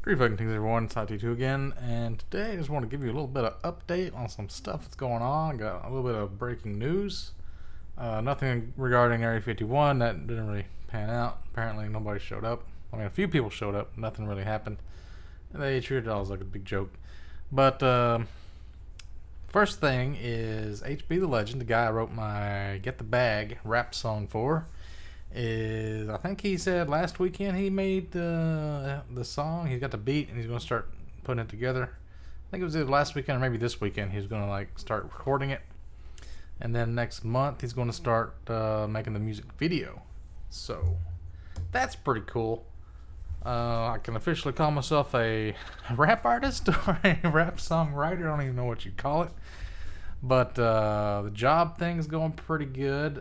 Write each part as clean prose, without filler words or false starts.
Great fucking things, everyone. It's T2 again, and today I just want to give you a little bit of update on some stuff that's going on. Got a little bit of breaking news. Nothing regarding Area 51. That didn't really pan out. Apparently, nobody showed up. I mean, a few people showed up. Nothing really happened. And they treated it all as like a big joke. But first thing is HB the Legend, the guy I wrote my Get the Bag rap song for. I think he said last weekend he made the song. He's got the beat and he's going to start putting it together. I think it was either last weekend or maybe this weekend. He's going to like start recording it, and then next month he's going to start making the music video. So that's pretty cool. I can officially call myself a rap artist or a rap songwriter. I don't even know what you call it. But the job thing's going pretty good.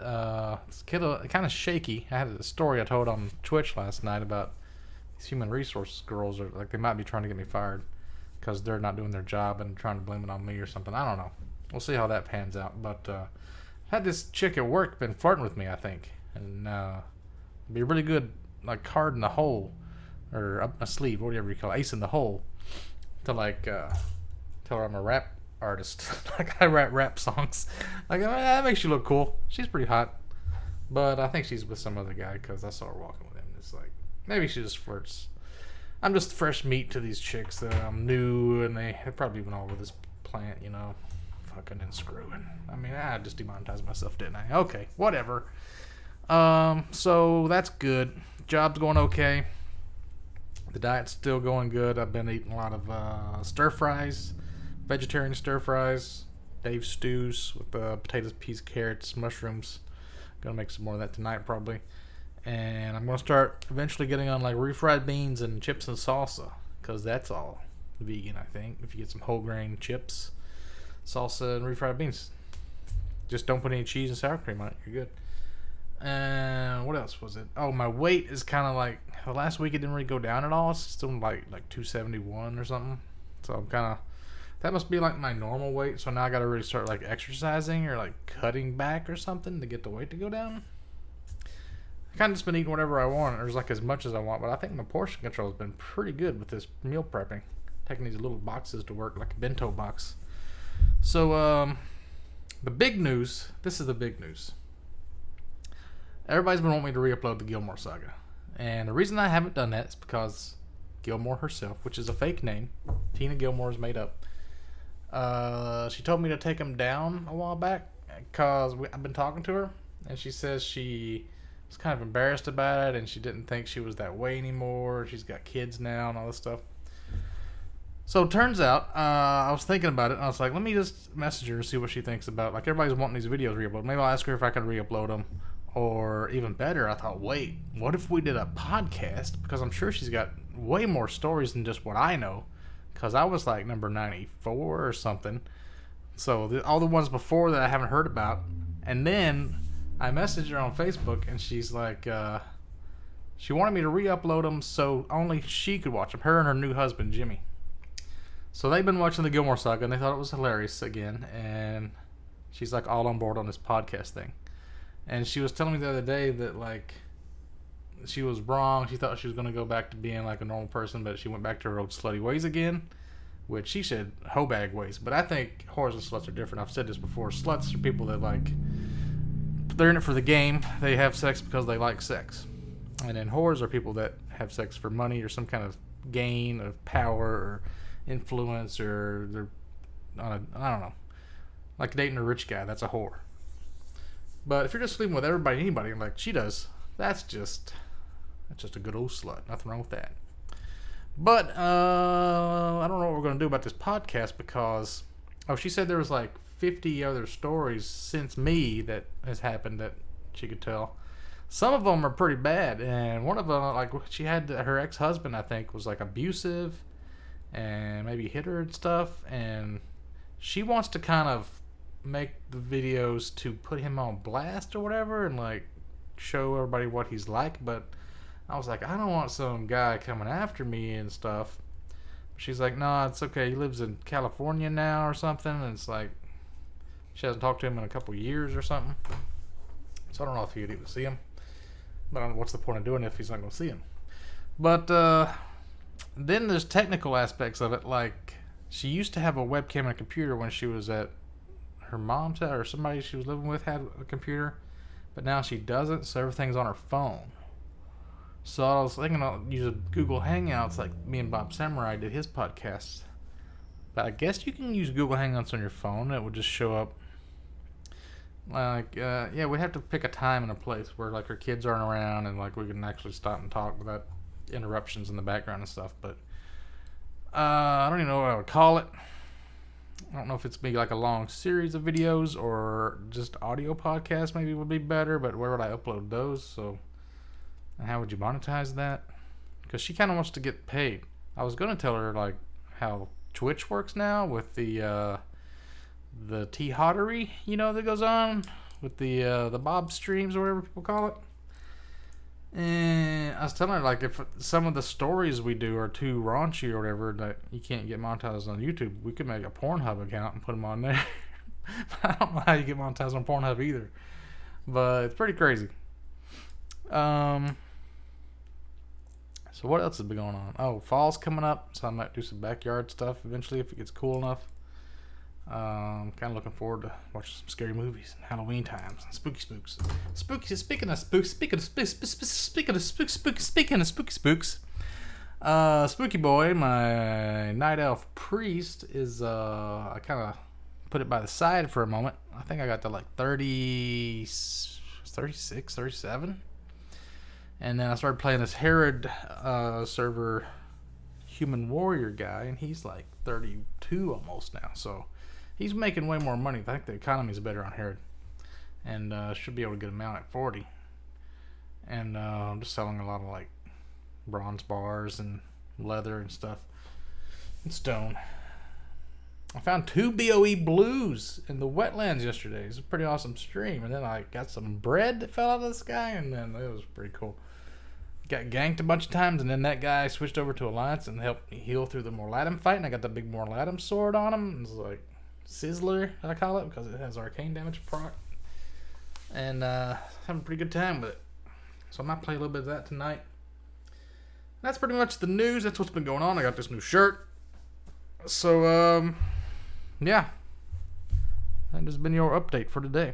It's kind of shaky. I had a story I told on Twitch last night about these human resources girls. Are like they might be trying to get me fired because they're not doing their job and trying to blame it on me or something. I don't know. We'll see how that pans out. But I had this chick at work been flirting with me, I think, and be a really good like card in the hole or up my sleeve, whatever you call it, ace in the hole, to like tell her I'm a rap artist. Like I write rap songs. Like that makes you look cool. She's pretty hot, but I think she's with some other guy because I saw her walking with him. It's like maybe she just flirts. I'm just fresh meat to these chicks that I'm new, and they have probably been all over this plant, you know, fucking and screwing. I mean, I just demonetized myself, didn't I? Okay, whatever. So that's good. Job's going okay. The diet's still going good. I've been eating a lot of stir fries. Vegetarian stir fries, Dave's stews with potatoes, peas, carrots, mushrooms. Gonna make some more of that tonight probably. And I'm gonna start eventually getting on like refried beans and chips and salsa, because that's all vegan, I think. If you get some whole grain chips, salsa, and refried beans, just don't put any cheese and sour cream on it. You're good. And what else was it? Oh, my weight is kind of like the last week it didn't really go down at all. It's still like 271 or something. So I'm kind of. That must be like my normal weight, so now I gotta really start like exercising or like cutting back or something to get the weight to go down. I kind of just been eating whatever I want, or like as much as I want, but I think my portion control has been pretty good with this meal prepping. Taking these little boxes to work, like a bento box. So, the big news, this is the big news. Everybody's been wanting me to re-upload the Gilmore Saga. And the reason I haven't done that is because Gilmore herself, which is a fake name, Tina Gilmore is made up. She told me to take him down a while back because I've been talking to her, and she says she was kind of embarrassed about it and she didn't think she was that way anymore. She's got kids now and all this stuff. So it turns out I was thinking about it and I was like, let me just message her and see what she thinks about, like, everybody's wanting these videos re-uploaded. Maybe I'll ask her if I can re-upload them. Or even better, I thought, wait, what if we did a podcast? Because I'm sure she's got way more stories than just what I know. Because I was like number 94 or something. So all the ones before that I haven't heard about. And then I messaged her on Facebook and she's like, she wanted me to re-upload them so only she could watch them. Her and her new husband, Jimmy. So they've been watching the Gilmore Saga and they thought it was hilarious again. And she's like all on board on this podcast thing. And she was telling me the other day that like she was wrong. She thought she was going to go back to being like a normal person, but she went back to her old slutty ways again, which she said hoe bag ways. But I think whores and sluts are different. I've said this before. Sluts are people that like, they're in it for the game. They have sex because they like sex. And then whores are people that have sex for money or some kind of gain of power or influence, or they're on I don't know, like dating a rich guy. That's a whore. But if you're just sleeping with everybody and anybody like she does, that's just a good old slut. Nothing wrong with that. But I don't know what we're going to do about this podcast because, she said there was like 50 other stories since me that has happened that she could tell. Some of them are pretty bad, and one of them, like, she had her ex-husband, I think, was like abusive and maybe hit her and stuff, and she wants to kind of make the videos to put him on blast or whatever and like show everybody what he's like. But I was like, I don't want some guy coming after me and stuff. She's like, no, it's okay, he lives in California now or something, and it's like she hasn't talked to him in a couple years or something. So I don't know if he'd even see him, but I don't know what's the point of doing it if he's not going to see him. But then there's technical aspects of it. Like, she used to have a webcam and a computer when she was at her mom's house, or somebody she was living with had a computer, but now she doesn't, so everything's on her phone. So I was thinking I'll use Google Hangouts like me and Bob Samurai did his podcast. But I guess you can use Google Hangouts on your phone. It would just show up. Like, yeah, we'd have to pick a time and a place where, like, our kids aren't around and, like, we can actually stop and talk without interruptions in the background and stuff. But I don't even know what I would call it. I don't know if it's maybe like a long series of videos or just audio podcasts maybe would be better. But where would I upload those? So, and how would you monetize that? Because she kind of wants to get paid. I was going to tell her, like, how Twitch works now with the tea-hottery, that goes on with the Bob streams or whatever people call it. And I was telling her, like, if some of the stories we do are too raunchy or whatever that you can't get monetized on YouTube, we could make a Pornhub account and put them on there. I don't know how you get monetized on Pornhub either, but it's pretty crazy. So what else has been going on? Oh, fall's coming up, so I might do some backyard stuff eventually if it gets cool enough. I'm kind of looking forward to watching some scary movies and Halloween times and spooky spooks. Speaking of spooks, Spooky Boy, my night elf priest, is I kind of put it by the side for a moment. I think I got to like 36, 37. And then I started playing this Herod server human warrior guy, and he's like 32 almost now. So he's making way more money. I think the economy's better on Herod, and should be able to get him out at 40. And I'm just selling a lot of like bronze bars and leather and stuff and stone. I found 2 BOE blues in the wetlands yesterday. It was a pretty awesome stream. And then I got some bread that fell out of the sky, and then it was pretty cool. Got ganked a bunch of times, and then that guy switched over to Alliance and helped me heal through the Morlatum fight, and I got the big Morlatum sword on him. It's like Sizzler, I call it, because it has arcane damage proc. And having a pretty good time with it. So I might play a little bit of that tonight. That's pretty much the news. That's what's been going on. I got this new shirt. So, yeah. That has been your update for today.